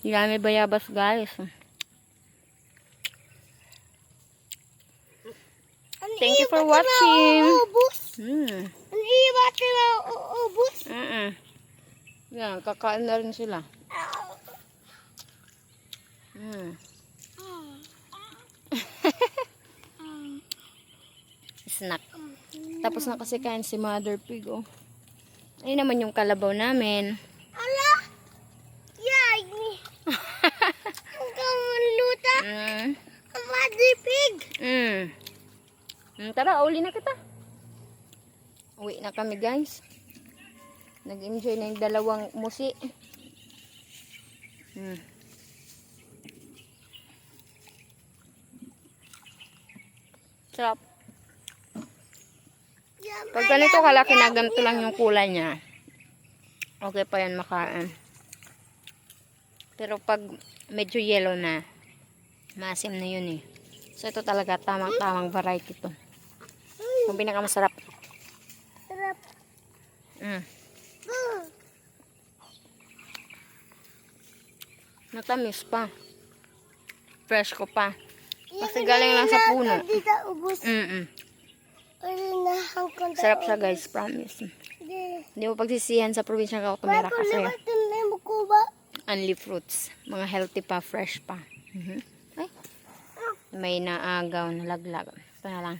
Yan, may bayabas guys. Thank you for watching. Ang ibat na ubus. Yan, kakain na rin sila. Snack. Tapos na kasi kain si Mother Pig, oh. Ayun naman yung kalabaw namin. Ala! Yay! Ang kamuluta. Ang Mother Pig. Tara, uli na kita. Uwi na kami, guys. Nag-enjoy na yung dalawang musi. Sarap. Pag ganito kalaki na ganito lang yung kulay niya, okay pa yan makain. Pero pag medyo yellow na, maasim na yun eh. So ito talaga tamang variety to. Yung pinakamasarap. Sarap. Matamis pa. Fresh ko pa. Kasi galing lang sa puno. Dito ubus. Sarap siya guys, promise. Hindi mo pagsisihan sa probinsya ka tumira kasi only fruits. Mga healthy pa, fresh pa. Ay, may naagaw na laglag. Ito na lang.